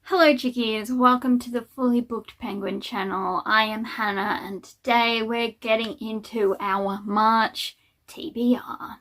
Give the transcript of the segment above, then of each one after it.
Hello chickies, welcome to the Fully Booked Penguin channel. I am Hannah and today we're getting into our March TBR.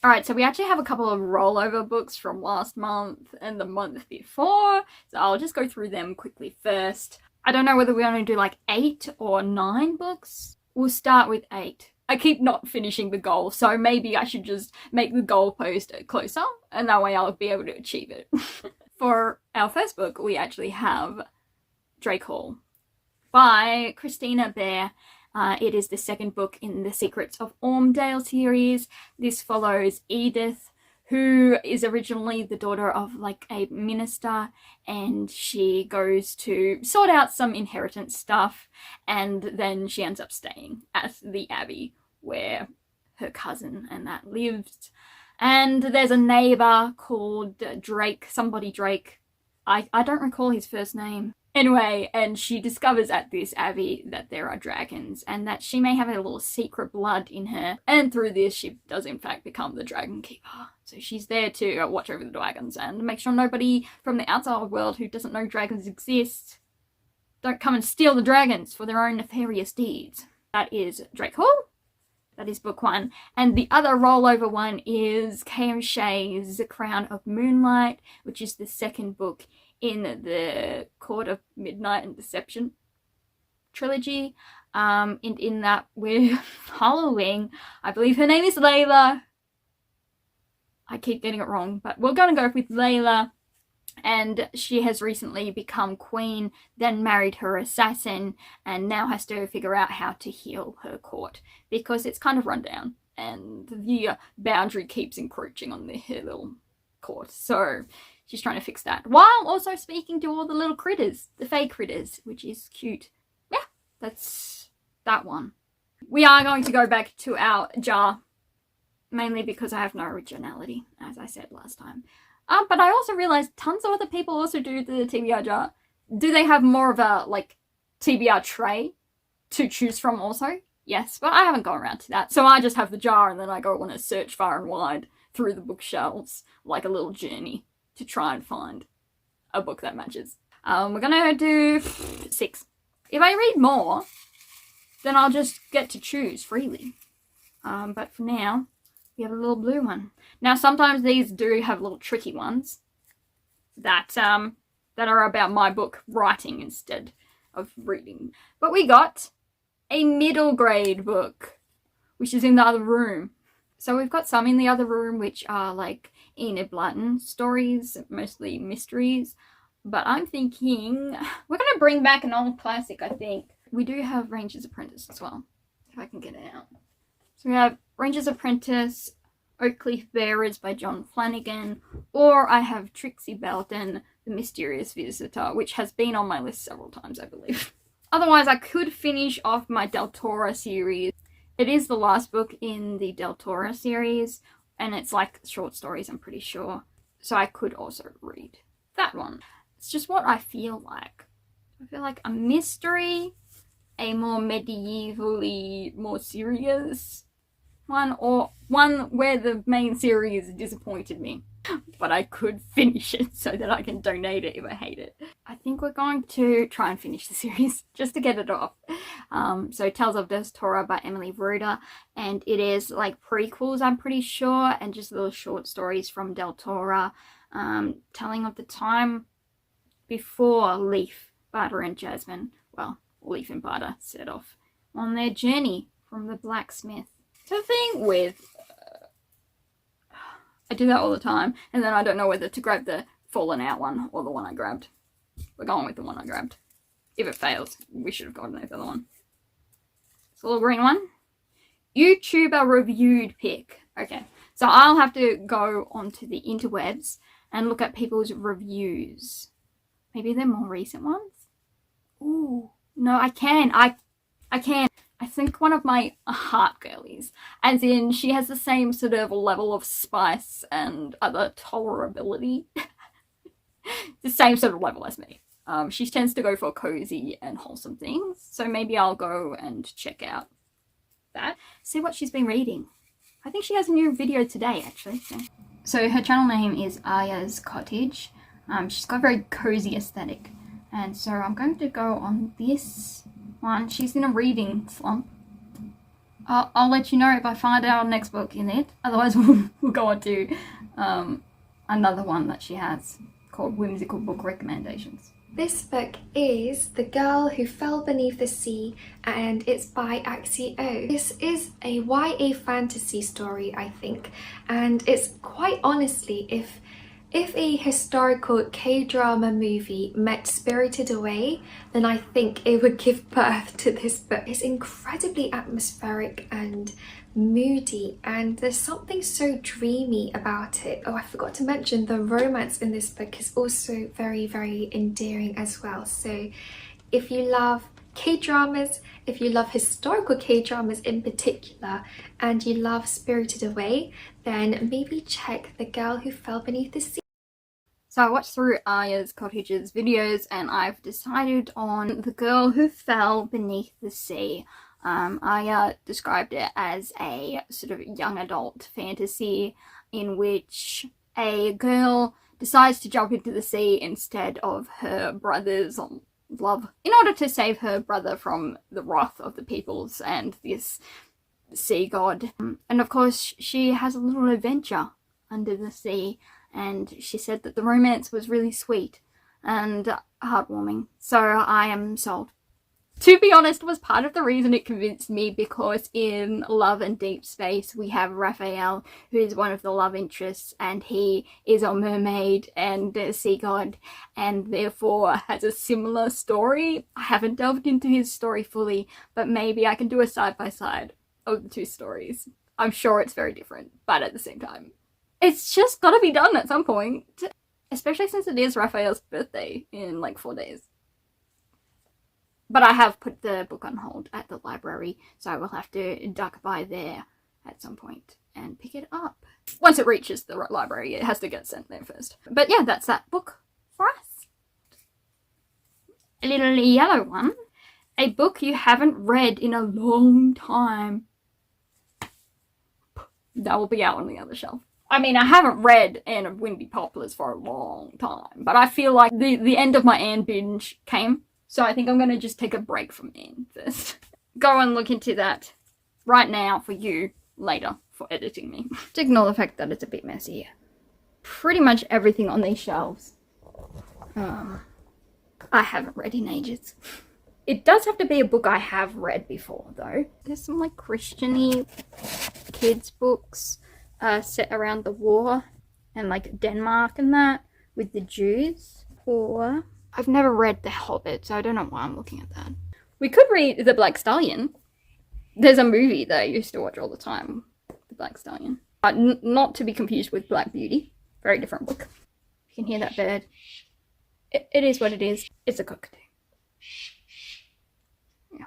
Alright, so we actually have a couple of rollover books from last month and the month before, so I'll just go through them quickly first. I don't know whether we want to do like 8 or 9 books. We'll start with 8. I keep not finishing the goal, so maybe I should just make the goalpost closer, and that way I'll be able to achieve it. For our first book, we actually have Drake Hall by Christina Baehr. It is the second book in the Secrets of Ormdale series. This follows Edith, who is originally the daughter of like a minister, and she goes to sort out some inheritance stuff, and then she ends up staying at the Abbey where her cousin and that lives. And there's a neighbor called Drake, I don't recall his first name. Anyway, and she discovers at this abbey that there are dragons and that she may have a little secret blood in her. And through this, she does in fact become the Dragon Keeper. So she's there to watch over the dragons and make sure nobody from the outside world who doesn't know dragons exist don't come and steal the dragons for their own nefarious deeds. That is Drake Hall. That is book 1. And the other rollover one is K.M. Shea's Crown of Moonlight, which is the second book in the Court of Midnight and Deception trilogy. In that we're following, I believe her name is Layla. I keep getting it wrong, but we're going to go with Layla. And she has recently become queen, then married her assassin, and now has to figure out how to heal her court because it's kind of run down and the boundary keeps encroaching on her little court. So she's trying to fix that while also speaking to all the little critters, the fake critters, which is cute. Yeah, that's that one. We are going to go back to our jar, mainly because I have no originality, as I said last time. But I also realized tons of other people also do the TBR jar. Do they have more of a, like, TBR tray to choose from also? Yes, but I haven't gone around to that. So I just have the jar and then I go on a search far and wide through the bookshelves, like a little journey, to try and find a book that matches. We're gonna do 6. If I read more, then I'll just get to choose freely. But for now, we have a little blue one. Now, sometimes these do have little tricky ones that are about my book writing instead of reading. But we got a middle grade book, which is in the other room. So we've got some in the other room, which are like Enid Blyton stories, mostly mysteries. But I'm thinking we're going to bring back an old classic, I think. We do have Ranger's Apprentice as well, if I can get it out. So we have Ranger's Apprentice, Oakleaf Bearers by John Flanagan, or I have Trixie Belton, The Mysterious Visitor, which has been on my list several times, I believe. Otherwise, I could finish off my Deltora series. It is the last book in the Deltora series, and it's like short stories, I'm pretty sure. So I could also read that one. It's just what I feel like. I feel like a mystery, a more medievally, more serious one, or one where the main series disappointed me. But I could finish it so that I can donate it if I hate it. I think we're going to try and finish the series just to get it off. So Tales of Deltora by Emily Rodda, and it is like prequels, I'm pretty sure, and just little short stories from Deltora, telling of the time before Leaf, Barter and Jasmine, well, Leaf and Barter set off on their journey from the blacksmith. So the thing with I do that all the time, and then I don't know whether to grab the fallen out one or the one I grabbed. We're going with the one I grabbed. If it fails, we should have gotten the other one. It's a little green one. YouTuber reviewed pick. Okay, so I'll have to go onto the interwebs and look at people's reviews. Maybe they're more recent ones? Ooh, no, I can. I can. I think one of my heart girlies, as in she has the same sort of level of spice and other tolerability. The same sort of level as me. She tends to go for cozy and wholesome things, so maybe I'll go and check out that. See what she's been reading. I think she has a new video today, actually. So her channel name is Aya's Cottage. She's got a very cozy aesthetic, and so I'm going to go on this one. She's in a reading slump. I'll let you know if I find our next book in it. Otherwise, we'll go on to another one that she has called Whimsical Book Recommendations. This book is The Girl Who Fell Beneath the Sea, and it's by Axie. This is a YA fantasy story, I think, and it's quite honestly, if a historical K-drama movie met Spirited Away, then I think it would give birth to this book. It's incredibly atmospheric and moody, and there's something so dreamy about it. Oh, I forgot to mention the romance in this book is also very, very endearing as well. So if you love K-dramas, if you love historical K-dramas in particular, and you love Spirited Away, then maybe check The Girl Who Fell Beneath the Sea. So I watched through Aya's Cottage's videos, and I've decided on The Girl Who Fell Beneath the Sea. Aya described it as a sort of young adult fantasy in which a girl decides to jump into the sea instead of her brother's love in order to save her brother from the wrath of the peoples and this sea god. And of course she has a little adventure under the sea, and she said that the romance was really sweet and heartwarming, so I am sold. To be honest, was part of the reason it convinced me, because in Love and Deep Space we have Raphael, who is one of the love interests, and he is a mermaid and a sea god, and therefore has a similar story. I haven't delved into his story fully, but maybe I can do a side-by-side of the two stories. I'm sure it's very different, but at the same time, it's just gotta be done at some point, especially since it is Raphael's birthday in like 4 days. But I have put the book on hold at the library, so I will have to duck by there at some point and pick it up. Once it reaches the library, it has to get sent there first. But yeah, that's that book for us. A little yellow one. A book you haven't read in a long time. That will be out on the other shelf. I mean, I haven't read Anne of Windy Poplars for a long time, but I feel like the end of my Anne binge came. So I think I'm going to just take a break from Anne first. Go and look into that right now for you, later for editing me. To ignore the fact that it's a bit messy. Pretty much everything on these shelves I haven't read in ages. It does have to be a book I have read before though. There's some like Christian-y kids books set around the war and like Denmark and that with the Jews. Or I've never read The Hobbit, so I don't know why I'm looking at that. We could read The Black Stallion. There's a movie that I used to watch all the time, The Black Stallion. Not to be confused with Black Beauty. Very different book. You can hear that bird. It is what it is. It's a cockatoo. Yeah.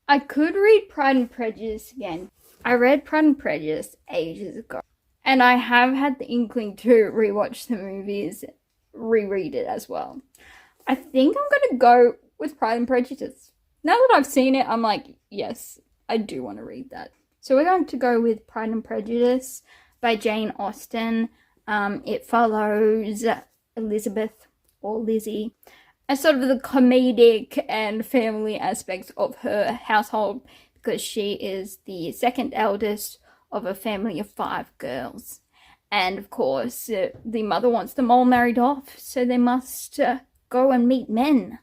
I could read Pride and Prejudice again. I read Pride and Prejudice ages ago. And I have had the inkling to rewatch the movies, reread it as well. I think I'm going to go with Pride and Prejudice. Now that I've seen it, I'm like, yes, I do want to read that. So we're going to go with Pride and Prejudice by Jane Austen. It follows Elizabeth, or Lizzie, as sort of the comedic and family aspects of her household, because she is the second eldest of a family of 5 girls. And of course, the mother wants them all married off, so they must go and meet men.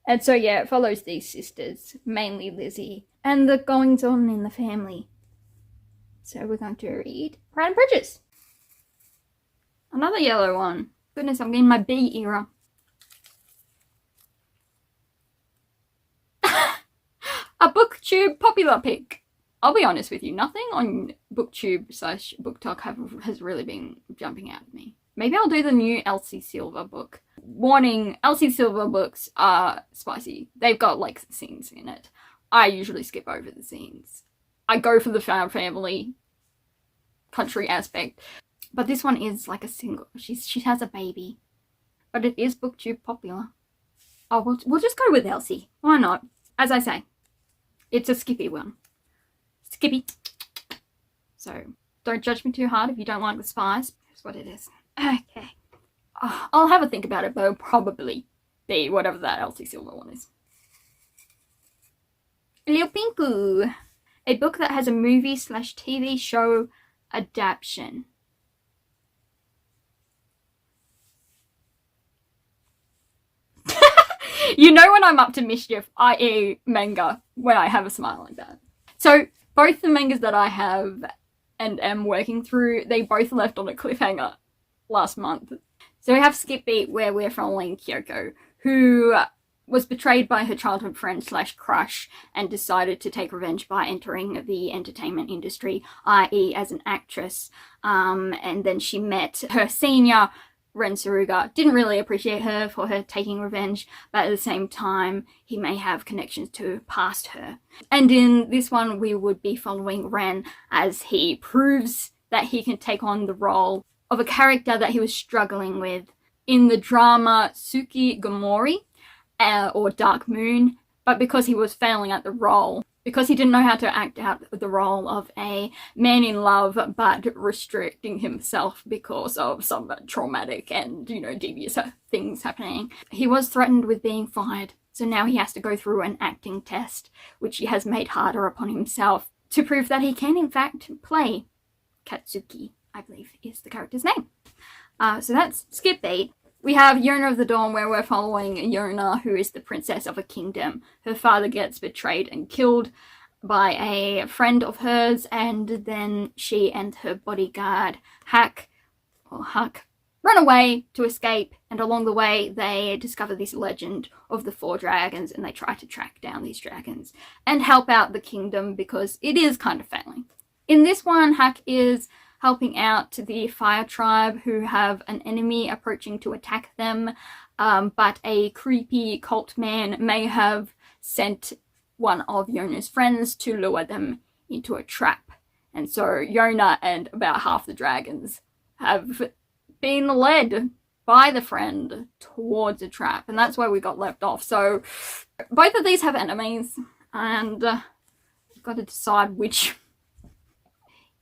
And so yeah, it follows these sisters, mainly Lizzie, and the goings on in the family. So we're going to read Pride and Prejudice. Another yellow one. Goodness, I'm getting my B era. A BookTube popular pick. I'll be honest with you, nothing on BookTube/BookTok has really been jumping out at me. Maybe I'll do the new Elsie Silver book. Warning, Elsie Silver books are spicy. They've got like scenes in it. I usually skip over the scenes. I go for the family country aspect. But this one is like a single. She has a baby. But it is BookTube popular. Oh, we'll just go with Elsie. Why not? As I say, it's a skippy one. Skippy. So don't judge me too hard if you don't like the spice. That's what it is. Okay. Oh, I'll have a think about it, but it'll probably be whatever that Elsie Silver one is. Lil Pinku. A book that has a movie/TV show adaptation. You know when I'm up to mischief, i.e. manga, when I have a smile like that. So both the mangas that I have and am working through, they both left on a cliffhanger last month. So we have Skip Beat, where we're following Kyoko, who was betrayed by her childhood friend/crush and decided to take revenge by entering the entertainment industry, i.e. as an actress. And then she met her senior, Ren Saruga. Didn't really appreciate her for her taking revenge, but at the same time, he may have connections to past her. And in this one, we would be following Ren as he proves that he can take on the role of a character that he was struggling with in the drama Tsukigomori, or Dark Moon, but because he was failing at the role, because he didn't know how to act out the role of a man in love but restricting himself because of some traumatic and, devious things happening, he was threatened with being fired. So now he has to go through an acting test, which he has made harder upon himself to prove that he can in fact play Katsuki, I believe is the character's name. So that's Skip Beat. We have Yona of the Dawn, where we're following Yona, who is the princess of a kingdom. Her father gets betrayed and killed by a friend of hers, and then she and her bodyguard, Huck, run away to escape, and along the way they discover this legend of the 4 dragons, and they try to track down these dragons and help out the kingdom because it is kind of failing. In this one, Huck is helping out the Fire Tribe, who have an enemy approaching to attack them, but a creepy cult man may have sent one of Yona's friends to lure them into a trap. And so Yona and about half the dragons have been led by the friend towards a trap, and that's where we got left off. So both of these have enemies, and we've got to decide which.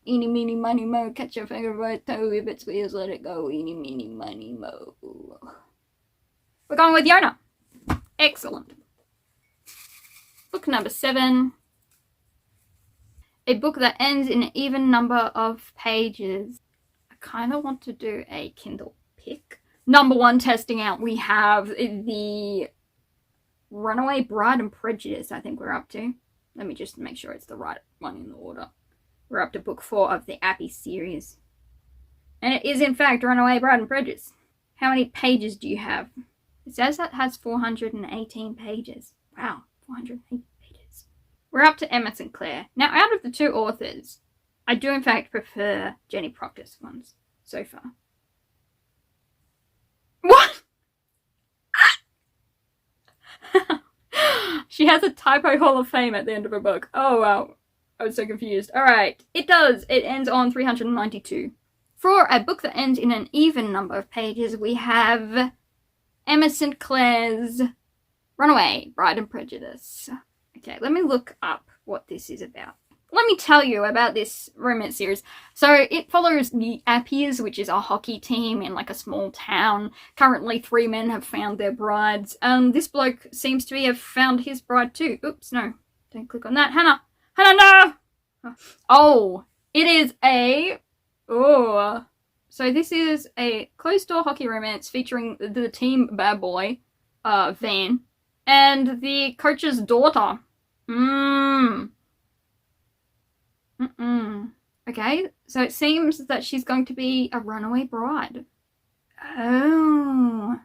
Eeny, meeny, miny, mo, catch your finger right toe, if it squeals, let it go, eeny, meeny, miny, mo. We're going with Yona. Excellent. Book number 7. A book that ends in an even number of pages. I kind of want to do a Kindle pick. Number 1, testing out, we have the Runaway Bride and Prejudice, I think we're up to. Let me just make sure it's the right one in the order. We're up to book 4 of the Abby series. And it is, in fact, Runaway Bride and Prejudice. How many pages do you have? It says that has 418 pages. Wow, 418 pages. We're up to Emma Sinclair. Now, out of the 2 authors, I do, in fact, prefer Jenny Proctor's ones so far. What? She has a typo Hall of Fame at the end of her book. Oh, wow. I was so confused. Alright, it does. It ends on 392. For a book that ends in an even number of pages, we have Emma Sinclair's Runaway Bride and Prejudice. Okay, let me look up what this is about. Let me tell you about this romance series. So it follows the Appies, which is a hockey team in like a small town. Currently 3 men have found their brides. This bloke seems to have found his bride too. Oops, no. Don't click on that. Hannah, no! Oh, it is a... Oh. So this is a closed-door hockey romance featuring the team bad boy, Van, and the coach's daughter. Okay, so it seems that she's going to be a runaway bride. Oh,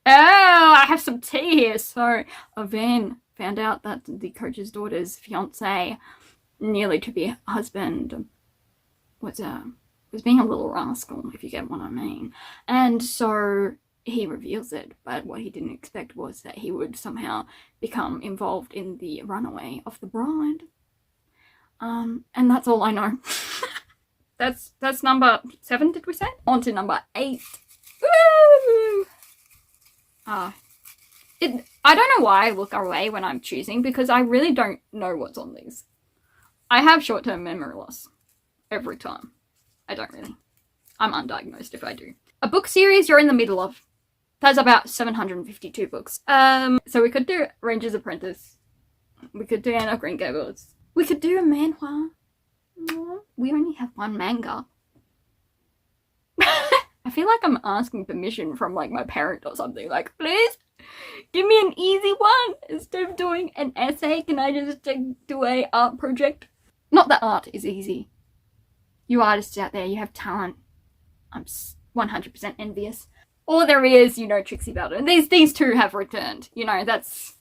I have some tea here. So, Van found out that the coach's daughter's fiance, nearly to be husband, was being a little rascal, if you get what I mean. And so he reveals it, but what he didn't expect was that he would somehow become involved in the runaway of the bride. And that's all I know. That's number 7, did we say? On to number 8. Woo! I don't know why I look away when I'm choosing, because I really don't know what's on these. I have short-term memory loss every time. I don't really. I'm undiagnosed if I do. A book series you're in the middle of. That's about 752 books. So we could do Ranger's Apprentice. We could do Anne of Green Gables. We could do a manhwa. We only have one manga. I feel like I'm asking permission from like my parent or something. Like, please give me an easy one instead of doing an essay. Can I just do a art project? Not that art is easy. You artists out there, you have talent. I'm 100% envious. All there is, Trixie Bell. And these two have returned. That's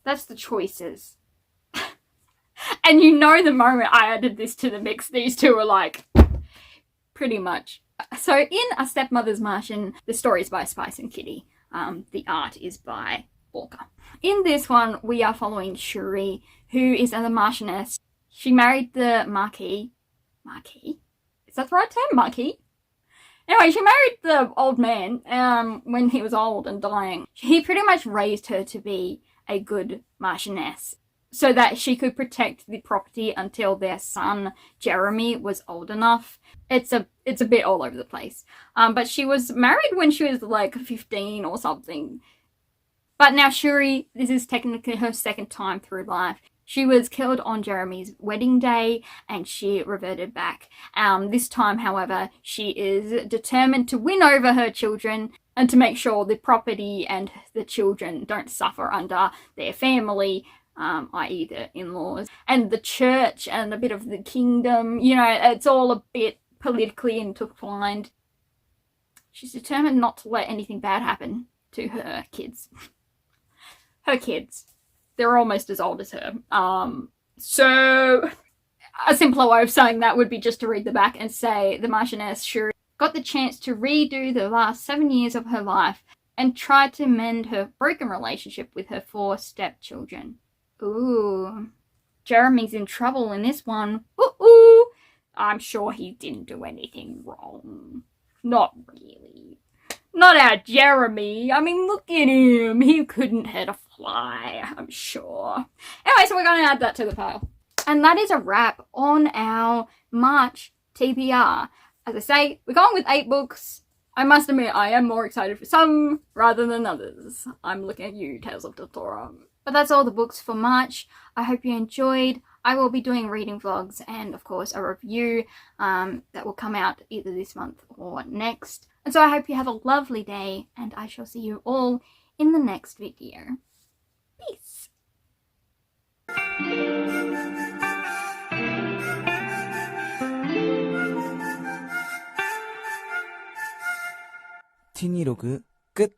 the choices. And the moment I added this to the mix, these two are like, pretty much. So in A Stepmother's Martian, the story is by Spice and Kitty. The art is by Walker. In this one, we are following Shuri, who is the Martianess. She married the Marquis. Marquis? Is that the right term? Marquis? Anyway, she married the old man when he was old and dying. He pretty much raised her to be a good Martianess so that she could protect the property until their son, Jeremy, was old enough. It's a bit all over the place. But she was married when she was like 15 or something. But now Shuri, this is technically her second time through life. She was killed on Jeremy's wedding day and she reverted back. This time, however, she is determined to win over her children and to make sure the property and the children don't suffer under their family, i.e. the in-laws, and the church and a bit of the kingdom. It's all a bit politically intertwined. She's determined not to let anything bad happen to her kids. Her kids. They're almost as old as her. So a simpler way of saying that would be just to read the back and say the Marchioness Shuri got the chance to redo the last 7 years of her life and tried to mend her broken relationship with her 4 stepchildren. Ooh. Jeremy's in trouble in this one. Ooh. I'm sure he didn't do anything wrong. Not really. Not our Jeremy. I mean, look at him. He couldn't hurt a fly, I'm sure. Anyway, so we're going to add that to the pile. And that is a wrap on our March TBR. As I say, we're going with 8 books. I must admit, I am more excited for some rather than others. I'm looking at you, Tales of Deltora. But that's all the books for March. I hope you enjoyed. I will be doing reading vlogs and, of course, a review that will come out either this month or next. And so I hope you have a lovely day, and I shall see you all in the next video. Peace! 티니 로그 끝.